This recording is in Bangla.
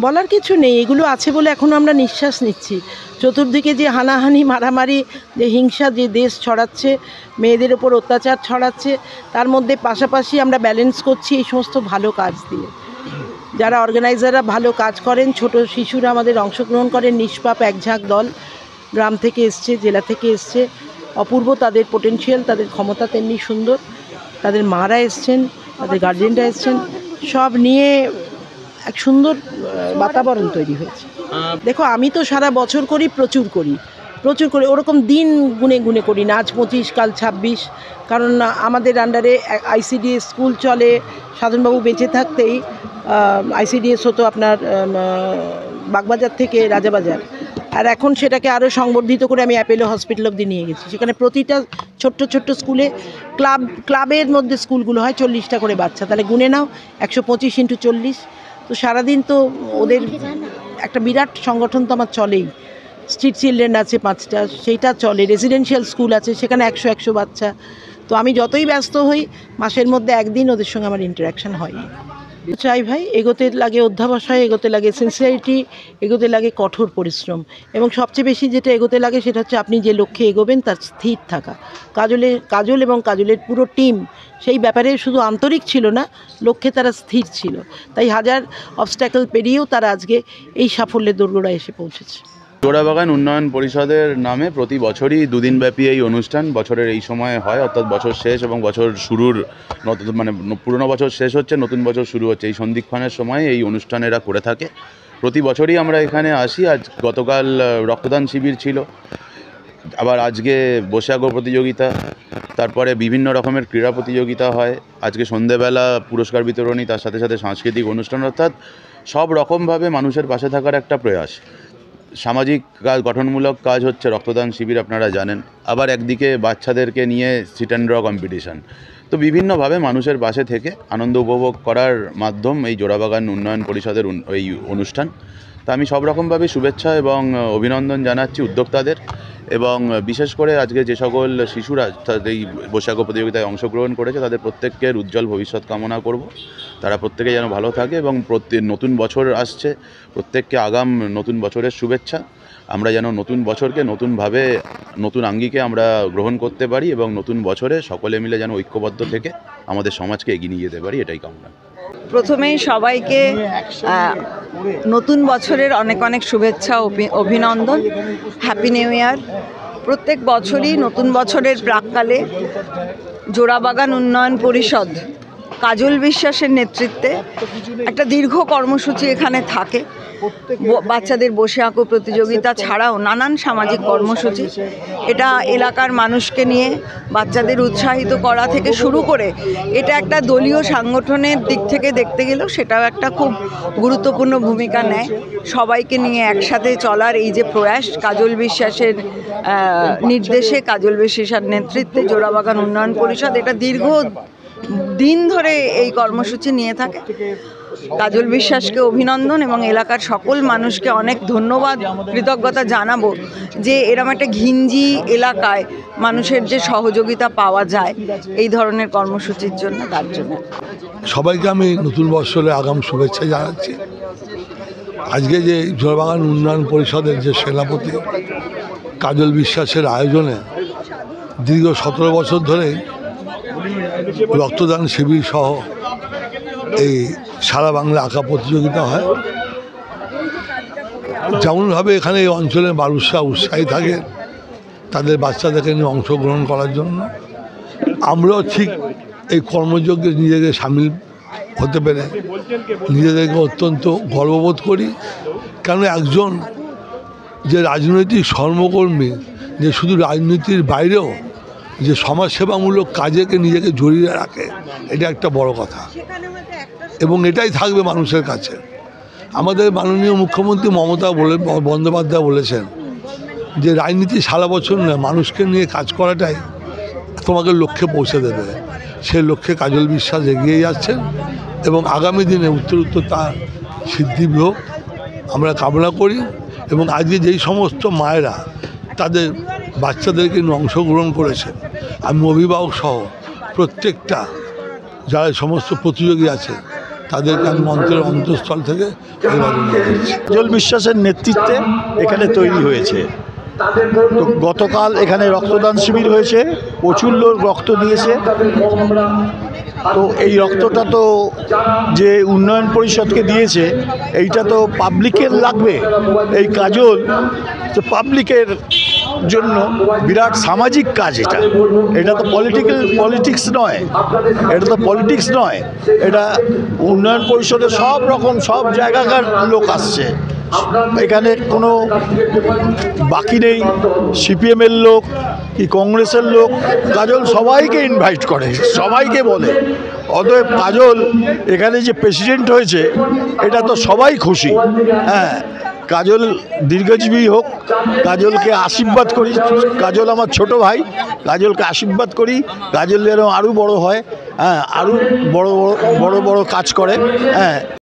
বলার কিছু নেই, এগুলো আছে বলে এখনও আমরা নিঃশ্বাস নিচ্ছি। চতুর্দিকে যে হানাহানি মারামারি, যে হিংসা যে দেশ ছড়াচ্ছে, মেয়েদের ওপর অত্যাচার ছড়াচ্ছে, তার মধ্যে পাশাপাশি আমরা ব্যালেন্স করছি এই সমস্ত ভালো কাজ দিয়ে। যারা অর্গানাইজাররা ভালো কাজ করেন, ছোট শিশুরা আমাদের অংশগ্রহণ করেন, নিষ্পাপ একঝাঁক দল, গ্রাম থেকে এসছে, জেলা থেকে এসছে, অপূর্ব তাদের পোটেনশিয়াল, তাদের ক্ষমতা তেমনি সুন্দর, তাদের মারা এসছেন, তাদের গার্জেনরা এসছেন, সব নিয়ে এক সুন্দর বাতাবরণ তৈরি হয়েছে। দেখো, আমি তো সারা বছর করি, প্রচুর করি, ওরকম দিন গুনে গুনে করি না, আজ 25 কাল 26, কারণ আমাদের আন্ডারে আইসিডিএস স্কুল চলে। সাধনবাবু বেঁচে থাকতেই আইসিডিএস হতো আপনার বাগবাজার থেকে রাজাবাজার, আর এখন সেটাকে আরও সংবর্ধিত করে আমি অ্যাপেলো হসপিটাল অবধি নিয়ে গেছি। সেখানে প্রতিটা ছোট্ট ছোট্ট স্কুলে ক্লাবের মধ্যে স্কুলগুলো হয় 40টা করে বাচ্চা, তাহলে গুনে নাও 125 × 40। তো সারাদিন তো ওদের একটা বিরাট সংগঠন তো আমার চলেই। স্ট্রিট চিলড্রেন আছে 5টা, সেইটা চলে। রেসিডেন্সিয়াল স্কুল আছে, সেখানে 100 বাচ্চা। তো আমি যতই ব্যস্ত হই, মাসের মধ্যে একদিন ওদের সঙ্গে আমার ইন্টারাকশন হয়। চাই ভাই, এগোতে লাগে অধ্যাবসায়, এগোতে লাগে সিনসিয়ারিটি, এগোতে লাগে কঠোর পরিশ্রম, এবং সবচেয়ে বেশি যেটা এগোতে লাগে সেটা হচ্ছে আপনি যে লক্ষ্যে এগোবেন তার স্থির থাকা। কাজল এবং কাজলের পুরো টিম সেই ব্যাপারে শুধু আন্তরিক ছিল না, লক্ষ্যে তারা স্থির ছিল। তাই হাজার অবস্ট্যাকল পেরিয়েও তারা আজকে এই সাফল্যের দোরগোড়ায় এসে পৌঁছেছে। জোড়াবাগান উন্নয়ন পরিষদের নামে প্রতি বছরই দুদিনব্যাপী এই অনুষ্ঠান বছরের এই সময়ে হয়, অর্থাৎ বছর শেষ এবং বছর শুরুর মানে পুরনো বছর শেষ হচ্ছে, নতুন বছর শুরু হচ্ছে, এই সন্ধিক্ষণের সময় এই অনুষ্ঠান এরা করে থাকে। প্রতি বছরই আমরা এখানে আসি। আজ গতকাল রক্তদান শিবির ছিল, আবার আজকে বসে আঁকো প্রতিযোগিতা, তারপরে বিভিন্ন রকমের ক্রীড়া প্রতিযোগিতা হয়, আজকে সন্ধেবেলা পুরস্কার বিতরণী, তার সাথে সাথে সাংস্কৃতিক অনুষ্ঠান, অর্থাৎ সব রকমভাবে মানুষের পাশে থাকার একটা প্রয়াস। সামাজিক কাজ, গঠনমূলক কাজ হচ্ছে, রক্তদান শিবির আপনারা জানেন, আবার একদিকে বাচ্চাদেরকে নিয়ে সিট অ্যান্ড ড্র কম্পিটিশান। তো বিভিন্নভাবে মানুষের পাশে থেকে আনন্দ উপভোগ করার মাধ্যম এই জোড়াবাগান উন্নয়ন পরিষদের এই অনুষ্ঠান। তা আমি সব রকমভাবে শুভেচ্ছা এবং অভিনন্দন জানাচ্ছি উদ্যোক্তাদের, এবং বিশেষ করে আজকে যে সকল শিশুরা এই বৈশাখ প্রতিযোগিতায় অংশগ্রহণ করেছে তাদের প্রত্যেকের উজ্জ্বল ভবিষ্যৎ কামনা করব। তারা প্রত্যেকে যেন ভালো থাকে, এবং নতুন বছর আসছে, প্রত্যেককে আগাম নতুন বছরের শুভেচ্ছা। আমরা যেন নতুন বছরকে নতুনভাবে, নতুন আঙ্গিকে আমরা গ্রহণ করতে পারি, এবং নতুন বছরে সকলে মিলে যেন ঐক্যবদ্ধ থেকে আমাদের সমাজকে এগিয়ে নিয়ে যেতে পারি, এটাই কামনা। প্রথমেই সবাইকে নতুন বছরের অনেক অনেক শুভেচ্ছা, অভিনন্দন, হ্যাপি নিউ ইয়ার। প্রত্যেক বছরই নতুন বছরের প্রাক্কালে জোড়াবাগান উন্নয়ন পরিষদ কাজল বিশ্বাসের নেতৃত্বে একটা দীর্ঘ কর্মসূচি এখানে থাকে। বাচ্চাদের বসে আঁকো প্রতিযোগিতা ছাড়াও নানান সামাজিক কর্মসূচি। এটা এলাকার মানুষকে নিয়ে বাচ্চাদের উৎসাহিত করা থেকে শুরু করে এটা একটা দলীয় সাংগঠনের দিক থেকে দেখতে গেলেও সেটাও একটা খুব গুরুত্বপূর্ণ ভূমিকা নেয়। সবাইকে নিয়ে একসাথে চলার এই যে প্রয়াস, কাজল বিশ্বাসের নির্দেশে, কাজল বিশ্বাসের নেতৃত্বে জোড়াবাগান উন্নয়ন পরিষদ এটা দীর্ঘ দিন ধরে এই কর্মসূচি নিয়ে থাকে। কাজল বিশ্বাসকে অভিনন্দন, এবং এলাকার সকল মানুষকে অনেক ধন্যবাদ, কৃতজ্ঞতা জানাবো যে এরকম একটা ঘিঞ্জি এলাকায় মানুষের যে সহযোগিতা পাওয়া যায় এই ধরনের কর্মসূচির জন্য, তার জন্য সবাইকে আমি নতুন বৎসরে আগাম শুভেচ্ছা জানাচ্ছি। আজকে যে জোড়াবাগান উন্নয়ন পরিষদের যে সেনাপতি কাজল বিশ্বাসের আয়োজনে দীর্ঘ 17 বছর ধরে রক্তদান শিবির সহ এই সারা বাংলা আঁকা প্রতিযোগিতা হয়। যেমনভাবে এখানে এই অঞ্চলের মানুষরা উৎসাহী থাকে তাদের বাচ্চাদেরকে নিয়ে অংশগ্রহণ করার জন্য, আমরাও ঠিক এই কর্মযজ্ঞে নিজেকে সামিল হতে পেরে নিজেদেরকে অত্যন্ত গর্ববোধ করি। কেন একজন যে রাজনৈতিক কর্মকর্মী, যে শুধু রাজনীতির বাইরেও যে সমাজসেবামূলক কাজেকে নিজেকে জড়িয়ে রাখে, এটা একটা বড় কথা, এবং এটাই থাকবে মানুষের কাছে। আমাদের মাননীয় মুখ্যমন্ত্রী মমতা বন্দ্যোপাধ্যায় বলেছেন যে রাজনীতি সারা বছর নয়, মানুষকে নিয়ে কাজ করাটাই তোমাকে লক্ষ্যে পৌঁছে দেবে। সেই লক্ষ্যে কাজল বিশ্বাস এগিয়ে যাচ্ছেন, এবং আগামী দিনে উত্তরোত্তর তার সিদ্ধি হোক আমরা কামনা করি। এবং আজকে যেই সমস্ত মায়েরা তাদের বাচ্চাদেরকে নিয়ে অংশগ্রহণ করেছে, আমি অভিভাবক সহ প্রত্যেকটা যারা সমস্ত প্রতিযোগী আছে তাদেরকে আমি মন্ত্রের অন্তঃস্থল থেকে অভিবাদন জানাচ্ছি। উজ্জ্বল বিশ্বাসের নেতৃত্বে এখানে তৈরি হয়েছে। তো গতকাল এখানে রক্তদান শিবির হয়েছে, প্রচুর লোক রক্ত দিয়েছে। তো এই রক্তটা তো যে উন্নয়ন পরিষদকে দিয়েছে, এইটা তো পাবলিকের লাগবে। এই কাজল তো পাবলিকের জন্য বিরাট সামাজিক কাজ। এটা তো পলিটিক্স নয়, এটা উন্নয়ন পরিষদের সব রকম সব জায়গাকার লোক আসছে। এখানে কোনো বাকি নেই, সিপিএমের লোক কি কংগ্রেসের লোক, কাজল সবাইকে ইনভাইট করে, সবাইকে বলে। অতএব কাজল এখানে যে প্রেসিডেন্ট হয়েছে, এটা তো সবাই খুশি। হ্যাঁ, কাজল দীর্ঘজীবী হোক, কাজলকে আশীর্বাদ করি। কাজল আমার ছোট ভাই, কাজলকে আশীর্বাদ করি কাজল যেন আরও বড় হয়, হ্যাঁ, আরও বড় বড় কাজ করে। হ্যাঁ।